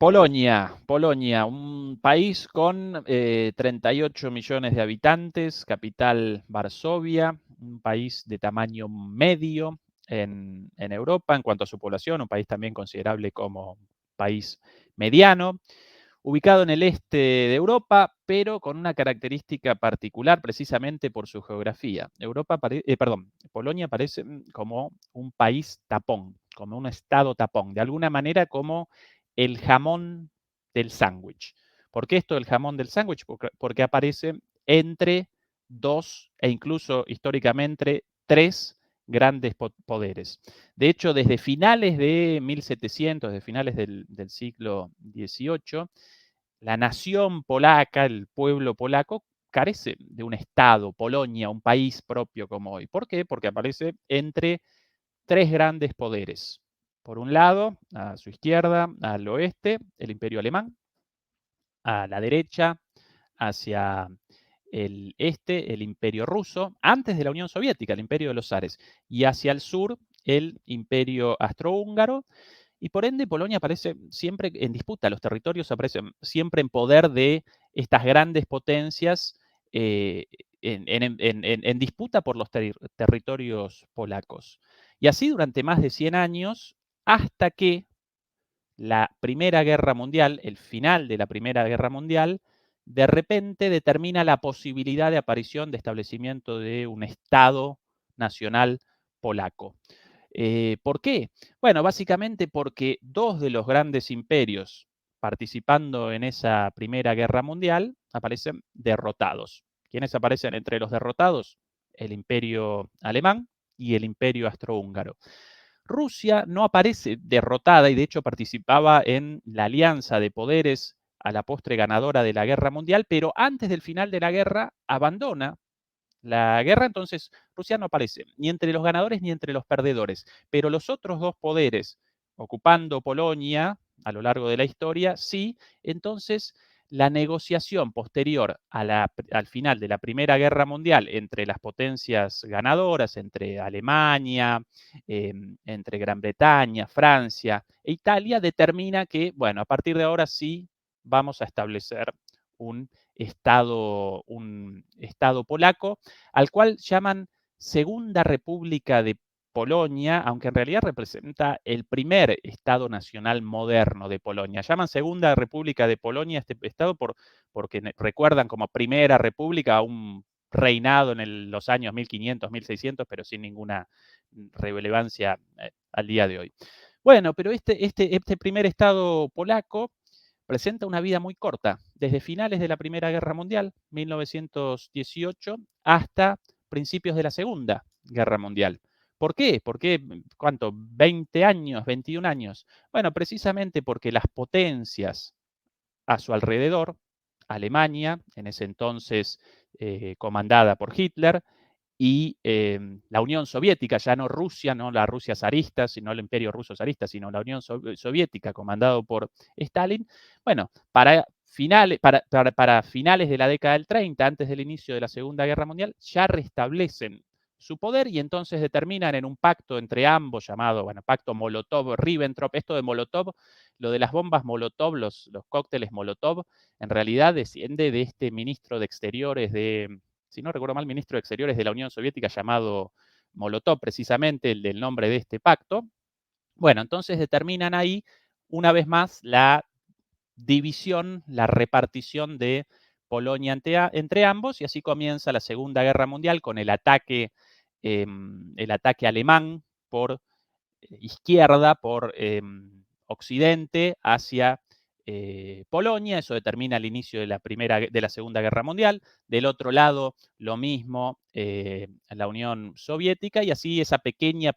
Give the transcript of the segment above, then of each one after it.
Polonia, un país con 38 millones de habitantes, capital Varsovia, un país de tamaño medio en Europa en cuanto a su población, un país también considerable como país mediano, ubicado en el este de Europa, pero con una característica particular precisamente por su geografía. Polonia parece como un país tapón, como un estado tapón, de alguna manera como el jamón del sándwich. ¿Por qué esto del jamón del sándwich? Porque aparece entre dos e incluso históricamente tres grandes poderes. De hecho, desde finales de 1700, desde finales del siglo XVIII, la nación polaca, el pueblo polaco, carece de un Estado, Polonia, un país propio como hoy. ¿Por qué? Porque aparece entre tres grandes poderes. Por un lado, a su izquierda, al oeste, el Imperio Alemán, a la derecha, hacia el este, el Imperio Ruso, antes de la Unión Soviética, el Imperio de los Zares, y hacia el sur, el Imperio Austrohúngaro, y por ende Polonia aparece siempre en disputa, los territorios aparecen siempre en poder de estas grandes potencias en disputa por los territorios polacos. Y así durante más de 100 años, hasta que la Primera Guerra Mundial, el final de la Primera Guerra Mundial, de repente determina la posibilidad de aparición, de establecimiento de un Estado nacional polaco. ¿Por qué? Bueno, básicamente porque dos de los grandes imperios participando en esa Primera Guerra Mundial aparecen derrotados. ¿Quiénes aparecen entre los derrotados? El Imperio Alemán y el Imperio Austrohúngaro. Rusia no aparece derrotada y de hecho participaba en la alianza de poderes a la postre ganadora de la guerra mundial, pero antes del final de la guerra abandona la guerra, entonces Rusia no aparece ni entre los ganadores ni entre los perdedores, pero los otros dos poderes ocupando Polonia a lo largo de la historia, sí, entonces la negociación posterior al final de la Primera Guerra Mundial entre las potencias ganadoras, entre Alemania, entre Gran Bretaña, Francia e Italia, determina que, bueno, a partir de ahora sí vamos a establecer un estado polaco, al cual llaman Segunda República de Polonia, aunque en realidad representa el primer Estado nacional moderno de Polonia. Llaman Segunda República de Polonia este Estado porque recuerdan como Primera República a un reinado en los años 1500, 1600, pero sin ninguna relevancia al día de hoy. Bueno, pero este primer Estado polaco presenta una vida muy corta, desde finales de la Primera Guerra Mundial, 1918, hasta principios de la Segunda Guerra Mundial. ¿Por qué? ¿Por qué? ¿Cuánto? ¿20 años? ¿21 años? Bueno, precisamente porque las potencias a su alrededor, Alemania, en ese entonces comandada por Hitler, y la Unión Soviética, ya no Rusia, no la Rusia zarista, sino el Imperio Ruso zarista, sino la Unión Soviética comandado por Stalin. Bueno, para finales de la década del 30, antes del inicio de la Segunda Guerra Mundial, ya restablecen su poder y entonces determinan en un pacto entre ambos llamado, bueno, pacto Molotov-Ribbentrop. Esto de Molotov, lo de las bombas Molotov, los cócteles Molotov, en realidad desciende de este ministro de Exteriores si no recuerdo mal, ministro de Exteriores de la Unión Soviética llamado Molotov, precisamente el del nombre de este pacto. Bueno, entonces determinan ahí, una vez más, la división, la repartición de Polonia entre ambos, y así comienza la Segunda Guerra Mundial con el ataque alemán por izquierda, por occidente, hacia Polonia. Eso determina el inicio de la Segunda Guerra Mundial. Del otro lado, lo mismo la Unión Soviética, y así ese pequeño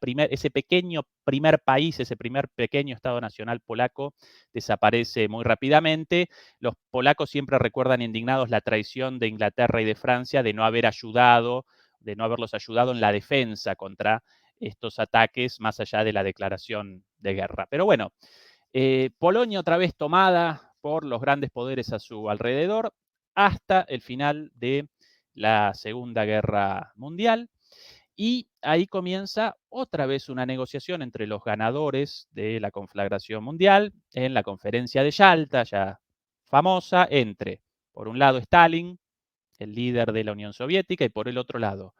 primer país, ese primer pequeño Estado nacional polaco desaparece muy rápidamente. Los polacos siempre recuerdan indignados la traición de Inglaterra y de Francia de no haberlos ayudado en la defensa contra estos ataques más allá de la declaración de guerra. Pero bueno, Polonia otra vez tomada por los grandes poderes a su alrededor hasta el final de la Segunda Guerra Mundial. Y ahí comienza otra vez una negociación entre los ganadores de la conflagración mundial en la conferencia de Yalta, ya famosa, entre, por un lado, Stalin, el líder de la Unión Soviética, y por el otro lado,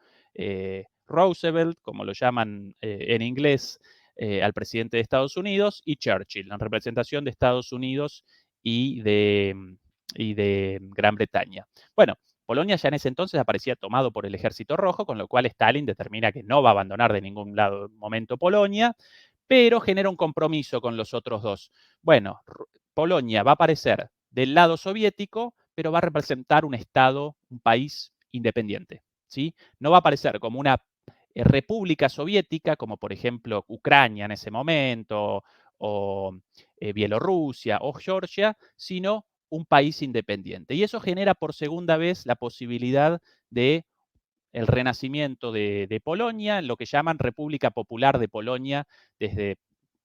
Roosevelt, como lo llaman en inglés al presidente de Estados Unidos, y Churchill, en representación de Estados Unidos y de Gran Bretaña. Bueno, Polonia ya en ese entonces aparecía tomado por el Ejército Rojo, con lo cual Stalin determina que no va a abandonar de ningún lado momento Polonia, pero genera un compromiso con los otros dos. Bueno, Polonia va a aparecer del lado soviético, pero va a representar un Estado, un país independiente, ¿sí? No va a aparecer como una república soviética, como por ejemplo Ucrania en ese momento, o Bielorrusia o Georgia, sino un país independiente. Y eso genera por segunda vez la posibilidad de el renacimiento de Polonia, lo que llaman República Popular de Polonia, desde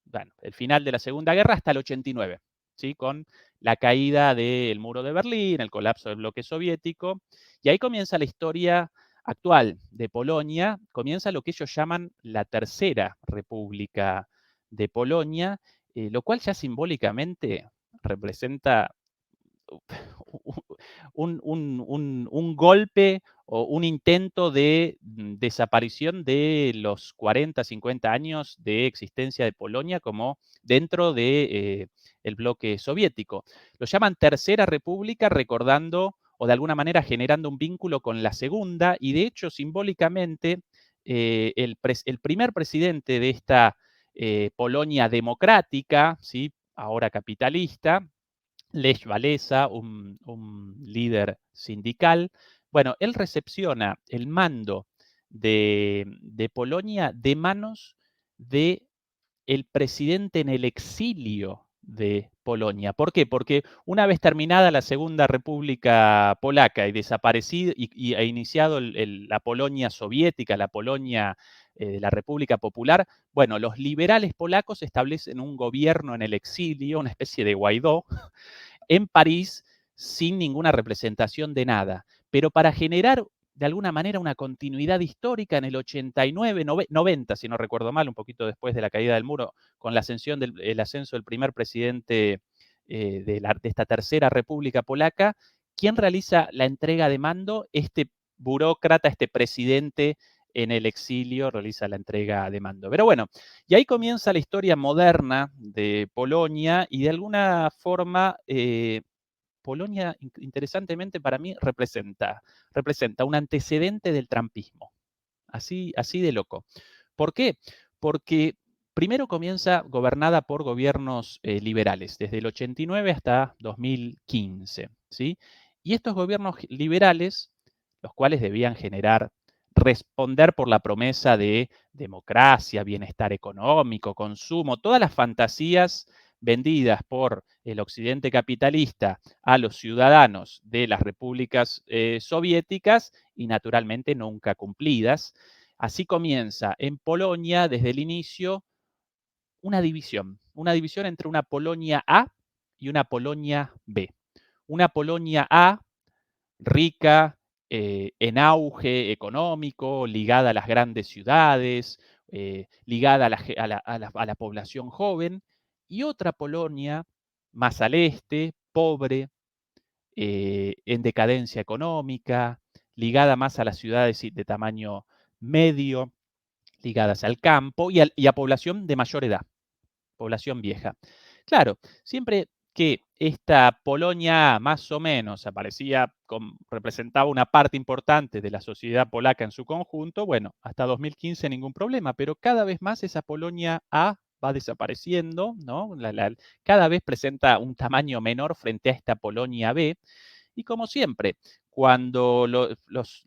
bueno, el final de la Segunda Guerra hasta el 89, ¿sí? Con la caída del muro de Berlín, el colapso del bloque soviético, y ahí comienza la historia actual de Polonia, comienza lo que ellos llaman la Tercera República de Polonia, lo cual ya simbólicamente representa un golpe o un intento de desaparición de los 40, 50 años de existencia de Polonia como dentro de el bloque soviético. Lo llaman Tercera República, recordando o de alguna manera generando un vínculo con la segunda, y de hecho simbólicamente el primer presidente de esta Polonia democrática, ¿sí? Ahora capitalista, Lech Walesa, un líder sindical. Bueno, él recepciona el mando de Polonia de manos de el presidente en el exilio de Polonia. ¿Por qué? Porque una vez terminada la Segunda República Polaca y desaparecido e iniciado la Polonia soviética, la Polonia la República Popular, bueno, los liberales polacos establecen un gobierno en el exilio, una especie de Guaidó, en París sin ninguna representación de nada, pero para generar de alguna manera una continuidad histórica en el 89, 90, si no recuerdo mal, un poquito después de la caída del muro, con la ascensión el ascenso del primer presidente de esta tercera república polaca, ¿quién realiza la entrega de mando? Este burócrata, este presidente en el exilio realiza la entrega de mando. Pero bueno, y ahí comienza la historia moderna de Polonia y de alguna forma Polonia, interesantemente para mí, representa un antecedente del trampismo, así de loco. ¿Por qué? Porque primero comienza gobernada por gobiernos liberales, desde el 89 hasta 2015, ¿sí? Y estos gobiernos liberales, los cuales debían responder por la promesa de democracia, bienestar económico, consumo, todas las fantasías vendidas por el occidente capitalista a los ciudadanos de las repúblicas soviéticas y naturalmente nunca cumplidas. Así comienza en Polonia desde el inicio una división entre una Polonia A y una Polonia B. Una Polonia A rica, en auge económico, ligada a las grandes ciudades, ligada a la población joven, y otra Polonia más al este, pobre, en decadencia económica, ligada más a las ciudades de tamaño medio, ligadas al campo y a población de mayor edad, población vieja. Claro, siempre que esta Polonia más o menos representaba una parte importante de la sociedad polaca en su conjunto, bueno, hasta 2015 ningún problema, pero cada vez más esa Polonia A va desapareciendo, ¿no? Cada vez presenta un tamaño menor frente a esta Polonia B, y como siempre, cuando los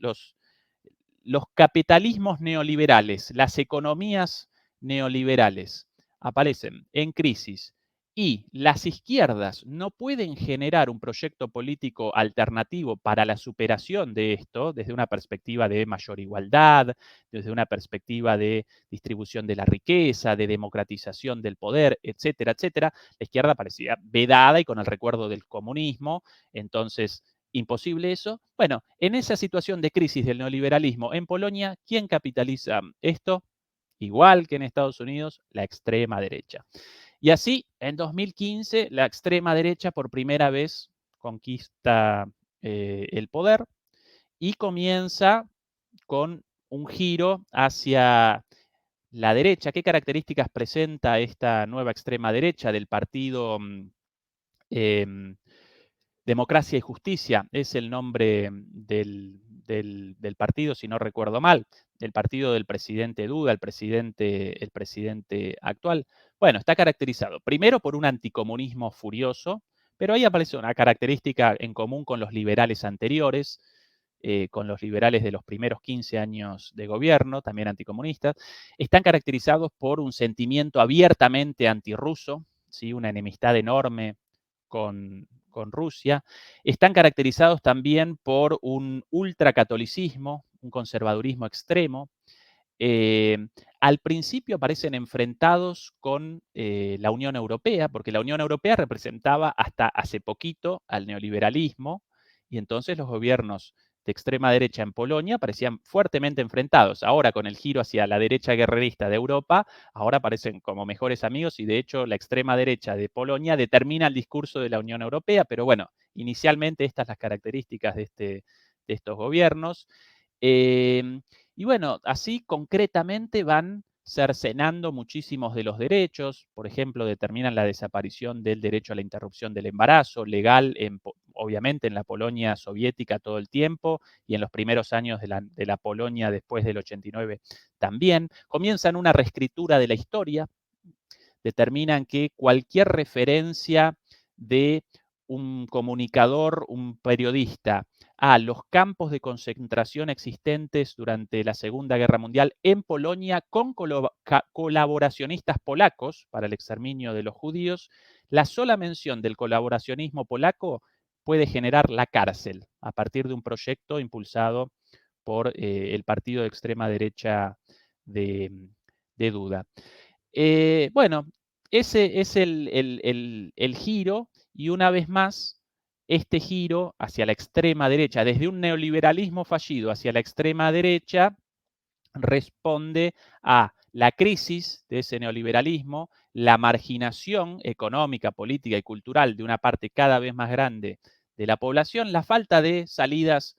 capitalismos neoliberales, las economías neoliberales aparecen en crisis y las izquierdas no pueden generar un proyecto político alternativo para la superación de esto, desde una perspectiva de mayor igualdad, desde una perspectiva de distribución de la riqueza, de democratización del poder, etcétera, etcétera, la izquierda parecía vedada y con el recuerdo del comunismo. Entonces imposible eso. Bueno, en esa situación de crisis del neoliberalismo en Polonia, ¿quién capitaliza esto? Igual que en Estados Unidos, la extrema derecha. Y así, en 2015, la extrema derecha por primera vez conquista el poder y comienza con un giro hacia la derecha. ¿Qué características presenta esta nueva extrema derecha del partido em, Democracia y Justicia? Es el nombre del partido, si no recuerdo mal, del partido del presidente Duda, el presidente actual. Bueno, está caracterizado primero por un anticomunismo furioso, pero ahí aparece una característica en común con los liberales anteriores, con los liberales de los primeros 15 años de gobierno, también anticomunistas. Están caracterizados por un sentimiento abiertamente antirruso, ¿sí? Una enemistad enorme con Rusia. Están caracterizados también por un ultracatolicismo, un conservadurismo extremo. Eh, Al principio parecen enfrentados con la Unión Europea, porque la Unión Europea representaba hasta hace poquito al neoliberalismo, y entonces los gobiernos de extrema derecha en Polonia parecían fuertemente enfrentados. Ahora, con el giro hacia la derecha guerrerista de Europa, ahora parecen como mejores amigos, y de hecho la extrema derecha de Polonia determina el discurso de la Unión Europea, pero bueno, inicialmente estas las características de estos gobiernos. Eh, y bueno, así concretamente van cercenando muchísimos de los derechos. Por ejemplo, determinan la desaparición del derecho a la interrupción del embarazo, legal, obviamente en la Polonia soviética todo el tiempo, y en los primeros años de la Polonia después del 89 también. Comienzan una reescritura de la historia, determinan que cualquier referencia de un comunicador, un periodista, a los campos de concentración existentes durante la Segunda Guerra Mundial en Polonia con colaboracionistas polacos para el exterminio de los judíos, la sola mención del colaboracionismo polaco puede generar la cárcel a partir de un proyecto impulsado por el partido de extrema derecha de, de Duda. Bueno, ese es el giro, y una vez más, este giro hacia la extrema derecha, desde un neoliberalismo fallido hacia la extrema derecha, responde a la crisis de ese neoliberalismo, la marginación económica, política y cultural de una parte cada vez más grande de la población, la falta de salidas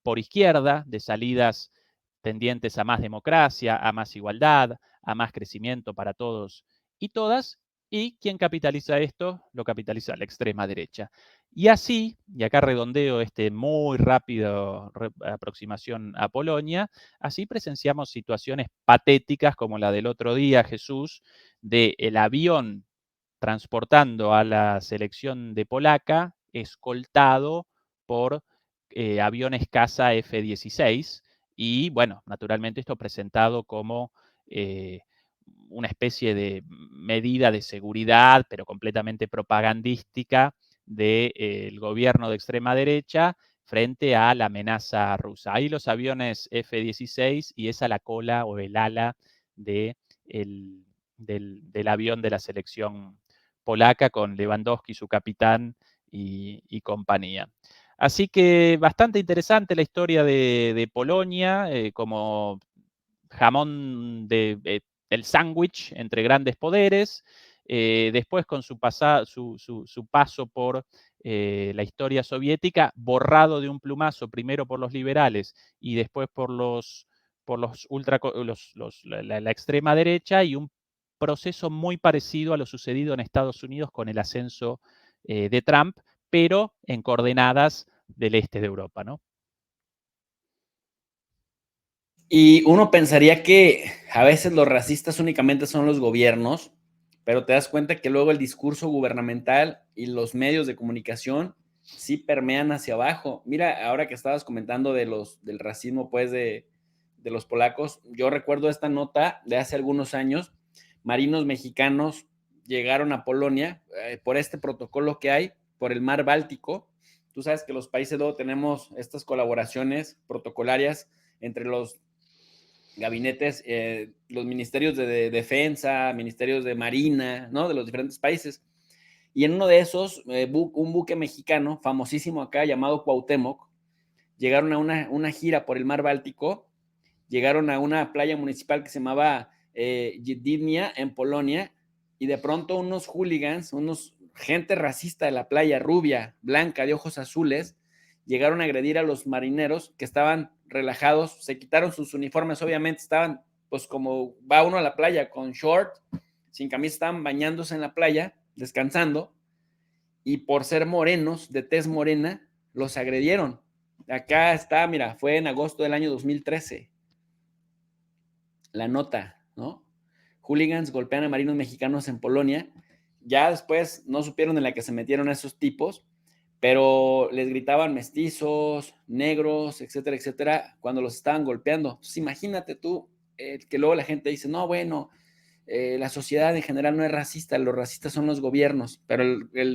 por izquierda, de salidas tendientes a más democracia, a más igualdad, a más crecimiento para todos y todas. ¿Y quién capitaliza esto? Lo capitaliza la extrema derecha. Y así, y acá redondeo muy rápido aproximación a Polonia, así presenciamos situaciones patéticas como la del otro día, Jesús, de el avión transportando a la selección de polaca, escoltado por aviones caza F-16, y bueno, naturalmente esto presentado como eh, una especie de medida de seguridad, pero completamente propagandística del gobierno de extrema derecha frente a la amenaza rusa. Ahí los aviones F-16 y esa la cola o el ala de del avión de la selección polaca con Lewandowski, su capitán, y compañía. Así que bastante interesante la historia de Polonia, como jamón del sándwich entre grandes poderes. Después con su paso por la historia soviética, borrado de un plumazo, primero por los liberales y después por los ultra, la extrema derecha, y un proceso muy parecido a lo sucedido en Estados Unidos con el ascenso de Trump, pero en coordenadas del este de Europa, ¿no? Y uno pensaría que a veces los racistas únicamente son los gobiernos, pero te das cuenta que luego el discurso gubernamental y los medios de comunicación sí permean hacia abajo. Mira, ahora que estabas comentando del racismo, pues, de los polacos, yo recuerdo esta nota de hace algunos años. Marinos mexicanos llegaron a Polonia por este protocolo que hay, por el mar Báltico. Tú sabes que los países luego tenemos estas colaboraciones protocolarias entre los gabinetes, los ministerios de defensa, ministerios de marina, ¿no? De los diferentes países. Y en uno de esos, un buque mexicano famosísimo acá llamado Cuauhtémoc, llegaron a una gira por el mar Báltico, llegaron a una playa municipal que se llamaba Gdynia en Polonia, y de pronto unos hooligans, gente racista de la playa, rubia, blanca, de ojos azules, llegaron a agredir a los marineros que estaban relajados, se quitaron sus uniformes, obviamente estaban, pues como va uno a la playa con short, sin camisa, estaban bañándose en la playa, descansando, y por ser morenos, de tez morena, los agredieron. Acá está, mira, fue en agosto del año 2013. La nota, ¿no? Hooligans golpean a marinos mexicanos en Polonia. Ya después no supieron en la que se metieron esos tipos, pero les gritaban mestizos, negros, etcétera, etcétera, cuando los estaban golpeando. Entonces imagínate tú que luego la gente dice, no, bueno, la sociedad en general no es racista, los racistas son los gobiernos, pero el